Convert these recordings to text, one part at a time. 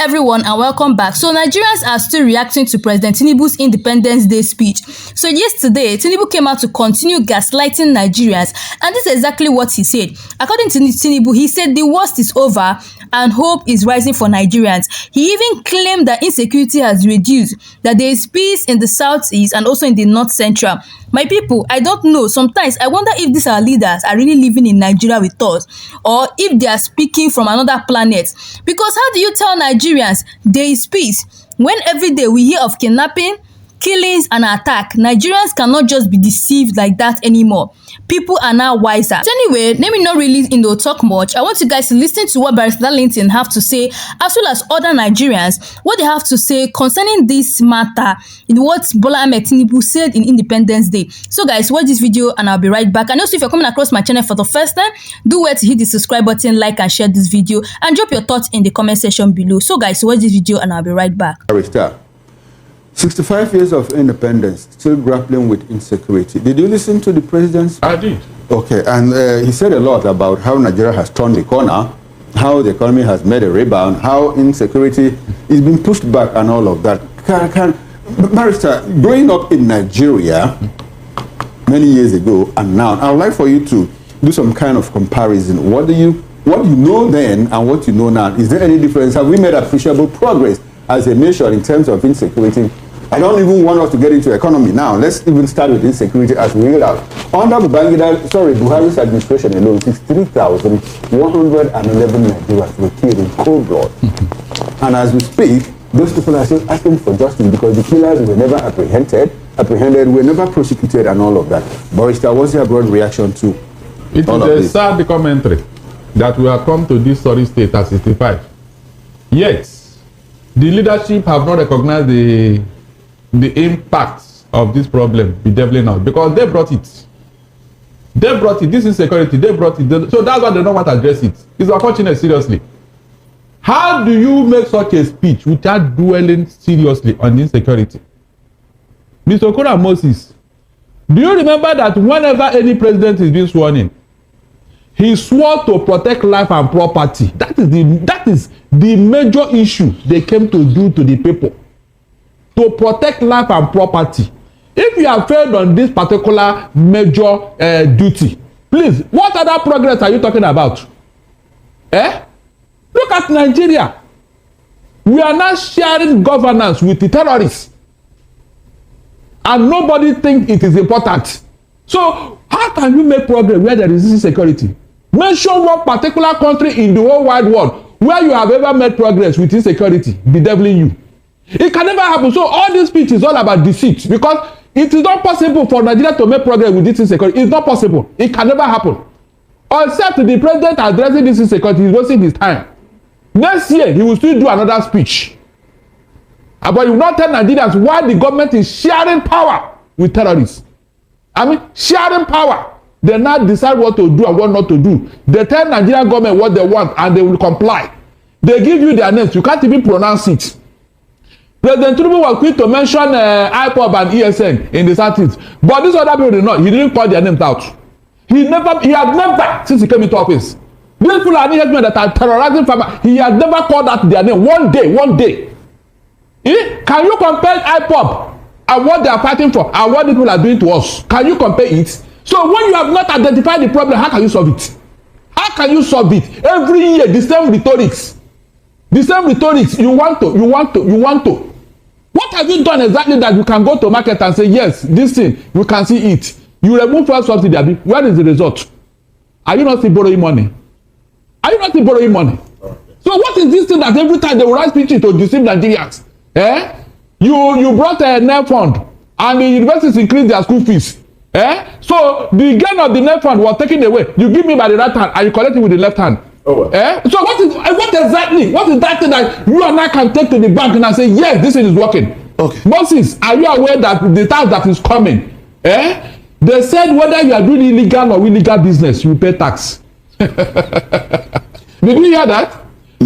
everyone and welcome back. So Nigerians are still reacting to President Tinubu's Independence Day speech. So yesterday, Tinubu came out to continue gaslighting Nigerians, and this is exactly what he said. According to Tinubu, he said the worst is over and hope is rising for Nigerians. He even claimed that insecurity has reduced, that there is peace in the southeast and also in the north central. My people, I don't know. Sometimes I wonder if these our leaders are really living in Nigeria with us, or if they are speaking from another planet. Because how do you tell Nigerians there is peace when every day we hear of kidnapping, killings and attack? Nigerians cannot just be deceived like that anymore. People are now wiser. So anyway, let me not really talk much. I want you guys to listen to what Darlington have to say, as well as other Nigerians, what they have to say concerning this matter, in what Bola Ahmed Tinubu said in Independence Day. So guys, watch this video and I'll be right back. And also, if you're coming across my channel for the first time, do wait to hit the subscribe button, like and share this video, and drop your thoughts in the comment section below. So guys, watch this video and I'll be right back. 65 years of independence, still grappling with insecurity. Did you listen to the president's? I did. Okay, and he said a lot about how Nigeria has turned the corner, how the economy has made a rebound, how insecurity is being pushed back and all of that. Barrister, growing up in Nigeria many years ago and now, I would like for you to do some kind of comparison. What you know then and what you know now? Is there any difference? Have we made appreciable progress as a nation in terms of insecurity? I don't even want us to get into economy now. Let's even start with insecurity as we read out. Under Buhari's administration alone, 63,111 Nigerians were killed in cold blood. And as we speak, those people are still asking for justice because the killers were never apprehended, were never prosecuted and all of that. Barrister, what's your broad reaction to it? It is a sad commentary that we have come to this sorry state at 65. Yet, the leadership have not recognized the impact of this problem bedeviling out, because they brought it. They brought it. This insecurity, they brought it. So that's why they don't want to address it. It's unfortunate, seriously. How do you make such a speech without dwelling seriously on insecurity? Mr. Okura Moses, do you remember that whenever any president is being sworn in, he swore to protect life and property? That is the major issue they came to do to the people. To protect life and property. If you have failed on this particular major duty, please, what other progress are you talking about? Look at Nigeria. We are now sharing governance with the terrorists. And nobody thinks it is important. So, how can you make progress where there is insecurity? Mention one particular country in the whole wide world where you have ever made progress with insecurity bedeviling you. It can never happen. So all this speech is all about deceit, because it is not possible for Nigeria to make progress with this insecurity. It's not possible. It can never happen. Except the president addressing this insecurity is wasting his time. Next year, he will still do another speech. But he will not tell Nigerians why the government is sharing power with terrorists. I mean, sharing power. They now decide what to do and what not to do. They tell Nigerian government what they want and they will comply. They give you their names. You can't even pronounce it. President Tinubu was quick to mention IPOB and ESN in the southeast. But this other people did not. He didn't call their names out. He had never, since he came into office, these people are men that are terrorizing farmers. He has never called out their name. One day. Can you compare IPOB and what they are fighting for and what the people are doing to us? Can you compare it? So when you have not identified the problem, how can you solve it? How can you solve it? Every year, the same rhetorics. The same rhetorics. You want to. What have you done exactly that you can go to market and say, yes, this thing, you can see it. You remove fuel subsidy. Where is the result? Are you not still borrowing money? So what is this thing that every time they will write speeches to deceive Nigerians? You brought a net fund and the universities increased their school fees. So the gain of the net fund was taken away. You give me by the right hand and you collect it with the left hand. So what is that thing that you and I can take to the bank and say, yes, this thing is working? Okay. Moses, are you aware that the tax that is coming, they said whether you are doing illegal or illegal business, you pay tax. Did you hear that?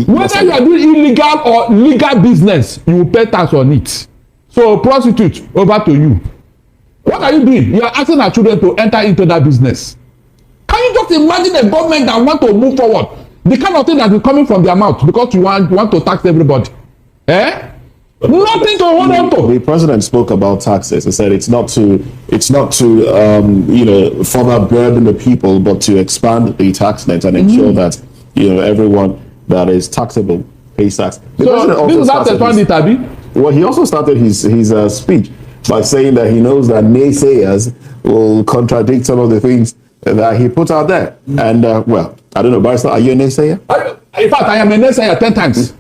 Whether you are doing illegal or legal business, you will pay tax on it. So prostitute, over to you. What are you doing? You are asking our children to enter into that business. Can you just imagine a government that want to move forward? The kind of thing that is coming from their mouth because you want to tax everybody. Eh? Nothing to hold on to. The president spoke about taxes. He said it's not to further burden the people, but to expand the tax net and ensure that everyone that is taxable pays tax. So this is how to expand it, Abi. Well, he also started his speech by saying that he knows that naysayers will contradict some of the things that he put out there. And well, I don't know, Barrister, are you a naysayer? In fact, I am a naysayer 10 times.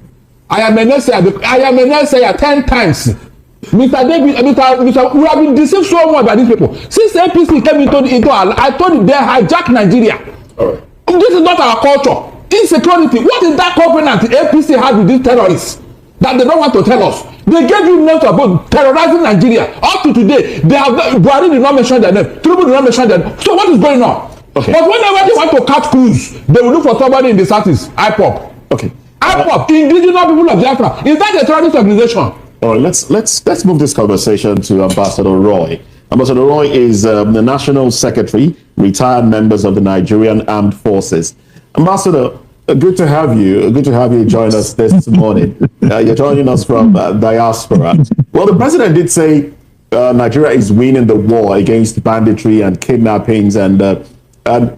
I am a naysayer 10 times. Mr. David, Mr. we have been deceived so much by these people. Since APC came into I told you they hijacked Nigeria. All right. This is not our culture. Insecurity. What is that covenant the APC had with these terrorists that they don't want to tell us? They gave you names about terrorizing Nigeria. Up to today, they have Buhari did not mention their name. Tinubu did not mention their name. So what is going on? Okay. But whenever they want to catch crews, they will look for somebody in the southeast. IPOP. Okay. IPOP, indigenous people of Biafra. Is that a terrorist organization? All right. Let's move this conversation to Ambassador Roy. Ambassador Roy is the National Secretary, retired members of the Nigerian Armed Forces. Ambassador, good to have you. Good to have you join us this morning. You're joining us from diaspora. Well, the president did say Nigeria is winning the war against banditry and kidnappings, and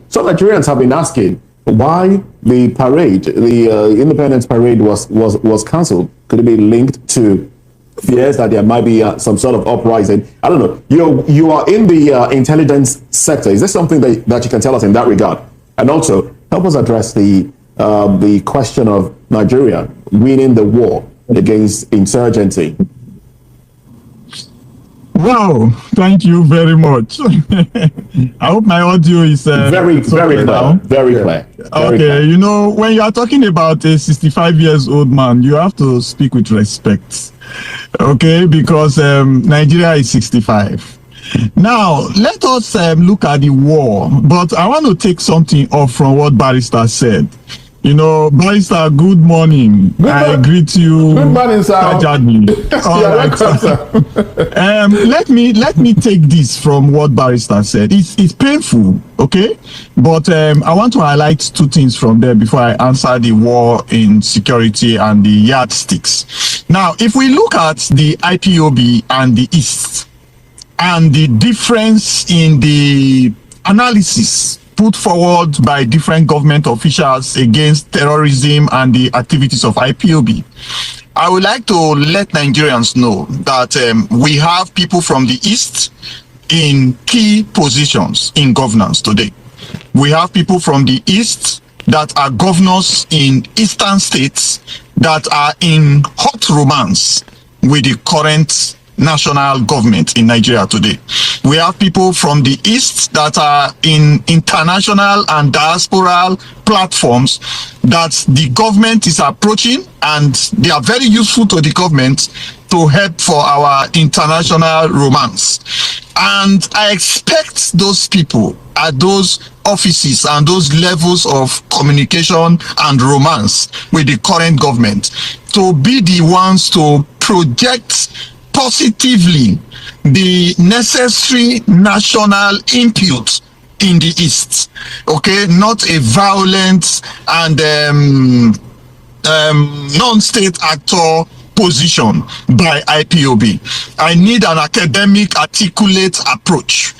some Nigerians have been asking why the parade, the Independence Parade, was cancelled. Could it be linked to fears that there might be some sort of uprising? I don't know. You are in the intelligence sector. Is there something that you can tell us in that regard? And also help us address the question of Nigeria winning the war against insurgency. Wow, thank you very much. I hope my audio is very clear. Very clear. Okay, you know, when you are talking about a 65 years old man, you have to speak with respect. Okay, because Nigeria is 65. Now, let us look at the war, but I want to take something off from what Barrister said. You know, Barrister, good morning. I greet you. Good morning, sir. All right, sir. Let me take this from what Barrister said. It's painful, okay? But I want to highlight two things from there before I answer the war in security and the yardsticks. Now, if we look at the IPOB and the East, and the difference in the analysis put forward by different government officials against terrorism and the activities of IPOB, I would like to let Nigerians know that we have people from the East in key positions in governance today. We have people from the East that are governors in eastern states that are in hot romance with the current national government in Nigeria today. We have people from the East that are in international and diasporal platforms that the government is approaching, and they are very useful to the government to help for our international romance. And I expect those people at those offices and those levels of communication and romance with the current government to be the ones to project positively the necessary national input in the East, okay, not a violent and non-state actor position by IPOB. I need an academic, articulate approach.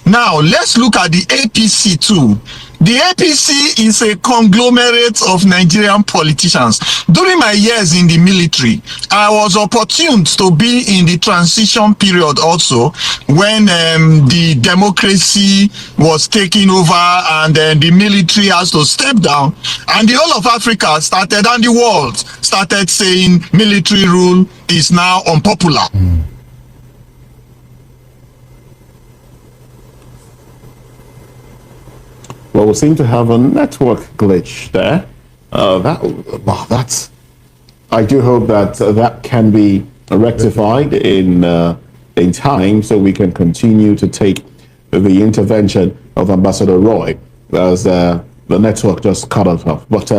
Now, let's look at the APC too. The APC is a conglomerate of Nigerian politicians. During my years in the military, I was opportuned to be in the transition period also, when the democracy was taking over and then the military has to step down, and the whole of Africa started, and the world started saying military rule is now unpopular. Well, we seem to have a network glitch there. That's. I do hope that that can be rectified in time, so we can continue to take the intervention of Ambassador Roy, as the network just cut us off. But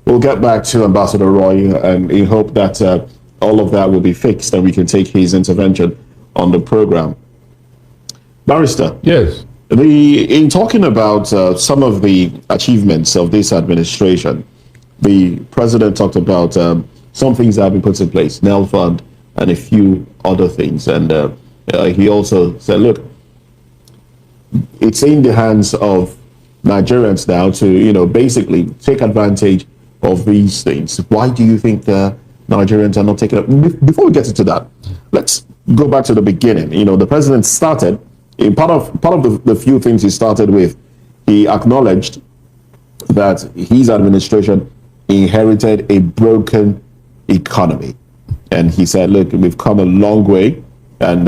we'll get back to Ambassador Roy, and we hope that all of that will be fixed, and we can take his intervention on the program. Barrister. Yes. In talking about some of the achievements of this administration, the president talked about some things have been put in place, Nel Fund and a few other things. And he also said, look, it's in the hands of Nigerians now to, basically take advantage of these things. Why do you think the Nigerians are not taking up? Before we get into that, let's go back to the beginning. The president started, in part of the few things he started with, he acknowledged that his administration inherited a broken economy. And he said, look, we've come a long way, and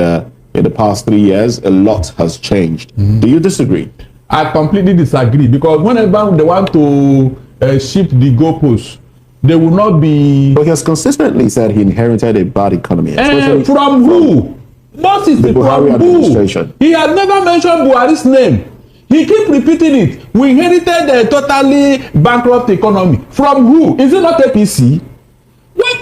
in the past 3 years, a lot has changed. Do you disagree? I completely disagree, because whenever they want to shift the goalposts, they will not be... But he has consistently said he inherited a bad economy. From who? What is the Buhari administration? He has never mentioned Buhari's name. He keep repeating it. We inherited a totally bankrupt economy. From who? Is it not APC?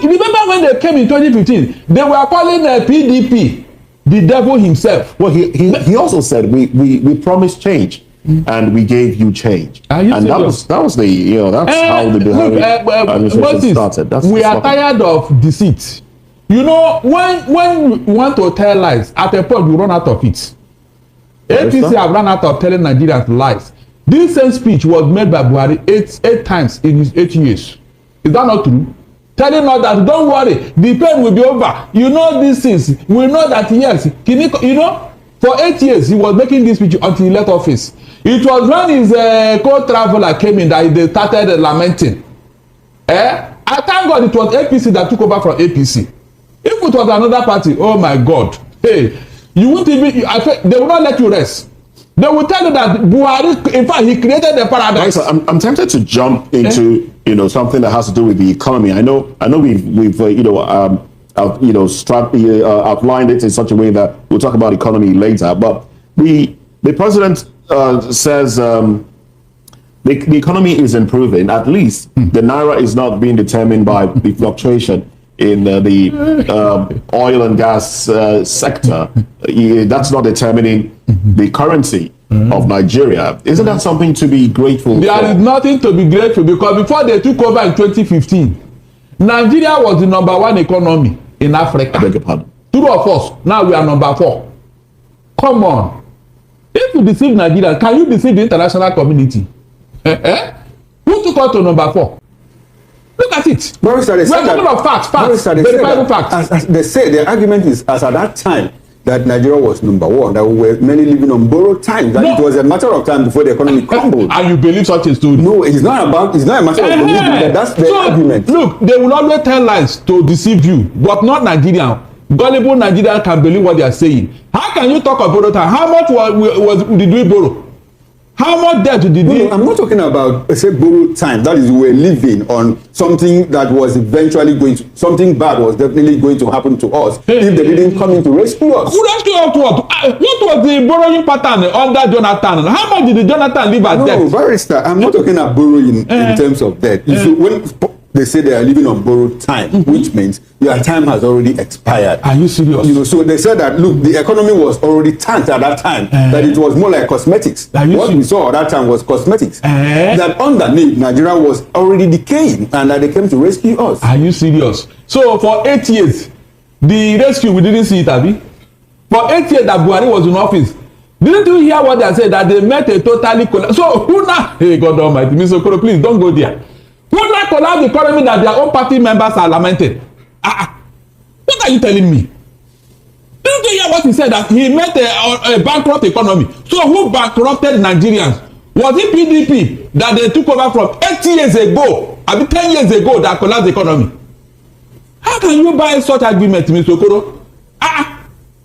Remember when they came in 2015, they were calling the PDP the devil himself. Well, he also said we promised change. And we gave you change. And that was the how the Buhari administration started. We are tired of deceit. When you want to tell lies, at a point you run out of it. APC have run out of telling Nigerians lies. This same speech was made by Buhari eight times in his 8 years. Is that not true? Telling us that don't worry, the pain will be over. These things. We know that yes, for 8 years he was making this speech until he left office. It was when his co-traveler came in that they started lamenting. I thank God it was APC that took over from APC. If it was another party, oh my God, hey, you won't even. They will not let you rest. They will tell you that Buhari, in fact, he created the paradise. I'm tempted to jump into something that has to do with the economy. I know we've outlined it in such a way that we'll talk about economy later. But the president says the economy is improving. At least the naira is not being determined by the fluctuation in the oil and gas sector. That's not determining the currency of Nigeria. Isn't that something to be grateful for? There is nothing to be grateful, because before they took over in 2015, Nigeria was the #1 economy in Africa. I beg your pardon. Two of us, now we are #4. Come on. If you deceive Nigeria, can you deceive the international community? Who took us to #4? Look at it. We are talking of facts, verifiable facts. As they say, the argument is, as at that time, that Nigeria was #1, that we were many living on borrowed time, that it was a matter of time before the economy crumbled. And you believe such a story? No, it's not a matter of believing. That's the argument. Look, they will always tell lies to deceive you, but not Nigerian. Gullible Nigerian can believe what they are saying. How can you talk of borrowed time? How much did we borrow? How much debt did we? I'm not talking about borrowed time. That is, we were living on something that was eventually something bad was definitely going to happen to us if they didn't come in to rescue us. Who rescue us to what? What was the borrowing pattern under Jonathan? How much did Jonathan leave as debt? No, barrister, I'm not talking about borrowing in terms of debt. When they say they are living on borrowed time, which means your time has already expired. Are you serious? So they said that, look, the economy was already tanked at that time, that it was more like cosmetics. What we saw at that time was cosmetics. That underneath, Nigeria was already decaying, and that they came to rescue us. Are you serious? So for 8 years, the rescue, we didn't see it, Abi. For 8 years that Buhari was in office, didn't you hear what they said? That they met a totally collapse. So who now? Hey, God Almighty, Mr. Okoro, please don't go there. Who now collapse the economy that their own party members are lamenting? What are you telling me? Didn't you hear what he said? That he met a bankrupt economy. So who bankrupted Nigerians? Was it PDP that they took over from 8 years ago? I mean 10 years ago that collapsed the economy? How can you buy such argument, Mr. Okoro?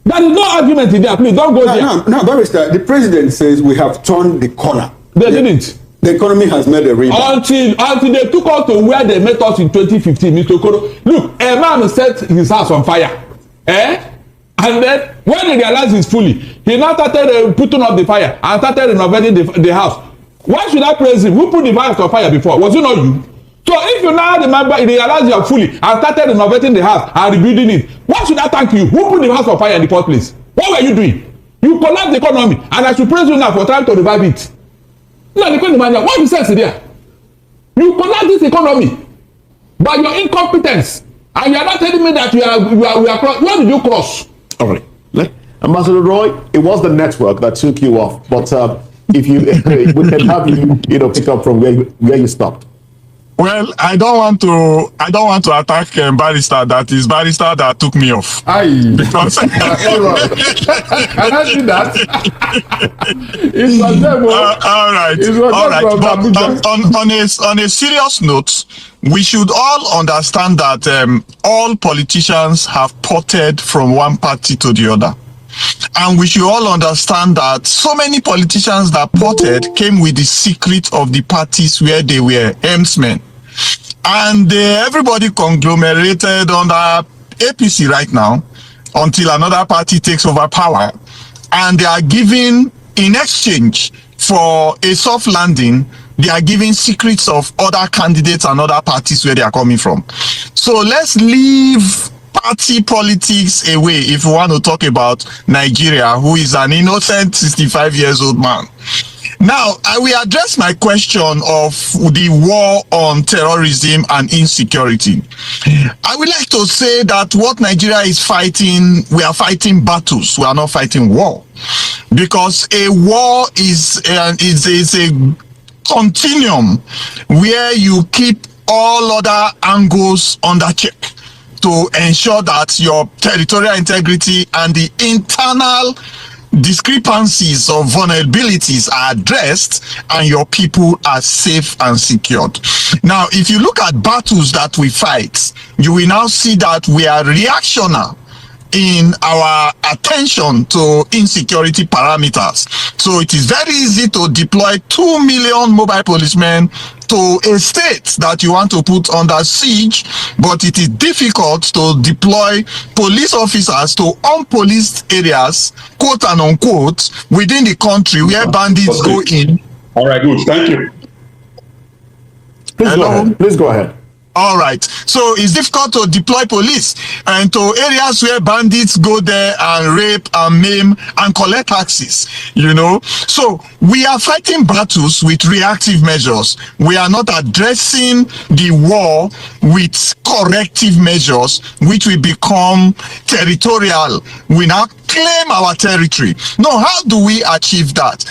There is no argument in there. Please don't go there. No, Barrister, the president says we have turned the corner. They didn't. The economy has made a rebound. Until they took us to where they met us in 2015, Mr. Okoro. Look, a man set his house on fire. And then when he realized it's fully, he now started putting up the fire and started renovating the house. Why should I praise him? Who put the house on fire before? Was it not you? So if you now remember, you realize you are fully and started renovating the house and rebuilding it, why should I thank you? Who put the house on fire in the first place? What were you doing? You collapsed the economy, and I should praise you now for trying to revive it. No, the question what you say there? You collapsed this economy by your incompetence. And you are not telling me that we are cross. Where did you cross? All right. Ambassador Roy, it was the network that took you off. But if you, we can have you, pick up from where you stopped. Well, I don't want to attack Barrister. That is Barrister that took me off. Aye. Because Can I see that? It was them. all right. It was All right. But on a serious note, we should all understand that all politicians have ported from one party to the other. And we should all understand that so many politicians that ported came with the secret of the parties where they were helmsmen. And everybody conglomerated under APC right now until another party takes over power. And they are giving, in exchange for a soft landing, they are giving secrets of other candidates and other parties where they are coming from. So let's leave party politics away if we want to talk about Nigeria, who is an innocent 65 years old man. Now, I will address my question of the war on terrorism and insecurity. I would like to say that what Nigeria is fighting, we are fighting battles. We are not fighting war. Because a war is a continuum where you keep all other angles under check to ensure that your territorial integrity and the internal discrepancies or vulnerabilities are addressed and your people are safe and secured. Now, if you look at battles that we fight, you will now see that we are reactionary in our attention to insecurity parameters. So it is very easy to deploy 2 million mobile policemen to a state that you want to put under siege, but it is difficult to deploy police officers to unpoliced areas, quote and unquote, within the country where bandits go in. All right, good. Thank you. Please go ahead. All right. So it's difficult to deploy police and to areas where bandits go there and rape and maim and collect taxes, So we are fighting battles with reactive measures. We are not addressing the war with corrective measures, which will become territorial. We now claim our territory. No, how do we achieve that?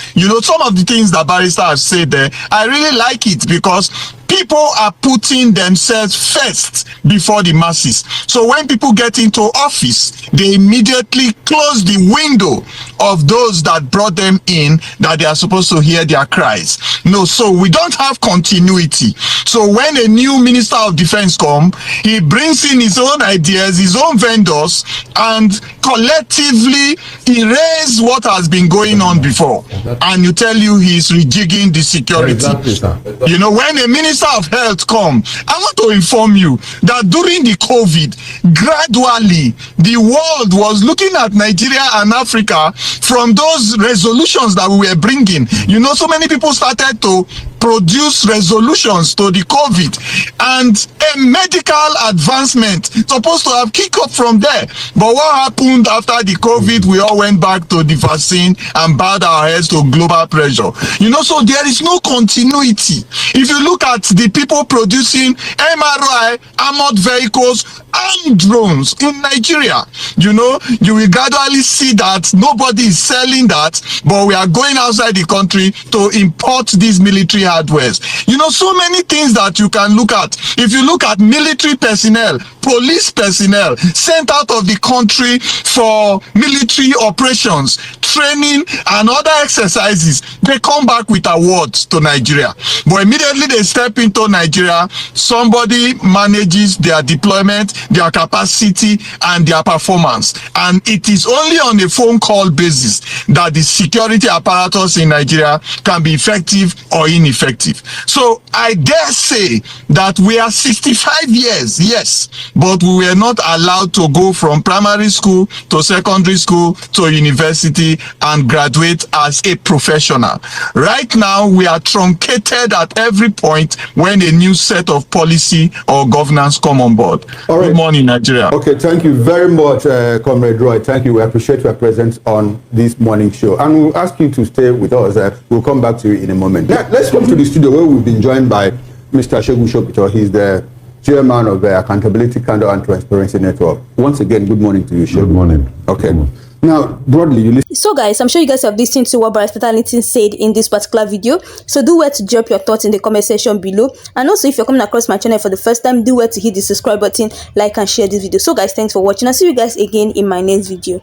Some of the things that Barrister has said there, I really like it because people are putting themselves first before the masses. So when people get into office, they immediately close the window of those that brought them in, that they are supposed to hear their cries. No, so we don't have continuity. So when a new Minister of Defense comes, he brings in his own ideas, his own vendors, and collectively erase what has been going on before. And you tell you he's rejigging the security. Exactly, when a Minister of Health come, I want to inform you that during the COVID, gradually the world was looking at Nigeria and Africa from those resolutions that we were bringing. So many people started to produce resolutions to the COVID, and a medical advancement supposed to have kicked up from there. But what happened after the COVID? We all went back to the vaccine and bowed our heads to global pressure. So there is no continuity. If you look at the people producing MRI, armored vehicles, and drones in Nigeria, you will gradually see that nobody is selling that, but we are going outside the country to import these military hardwares. So many things that you can look at. If you look at military personnel, police personnel sent out of the country for military operations, training, and other exercises, they come back with awards to Nigeria. But immediately they step into Nigeria, somebody manages their deployment, their capacity, and their performance. And it is only on a phone call basis that the security apparatus in Nigeria can be effective or ineffective. So I dare say that we are 65 years, yes, but we were not allowed to go from primary school to secondary school to university and graduate as a professional. Right now, we are truncated at every point when a new set of policy or governance come on board. All right. Good morning, Nigeria. Okay, thank you very much, Comrade Roy. Thank you. We appreciate your presence on this morning show. And we'll ask you to stay with us. We'll come back to you in a moment. Let's come to the studio where we've been joined by Mr. Segun Shopito. He's the chairman of the Accountability, Candor and Transparency Network. Once again, good morning to you, Shehu. Good morning. Okay. Good morning. Now, broadly, you listen. So guys, I'm sure you guys have listened to what Barrister Darlington said in this particular video. So do well to drop your thoughts in the comment section below. And also, if you're coming across my channel for the first time, do well to hit the subscribe button, like and share this video. So guys, thanks for watching. I'll see you guys again in my next video.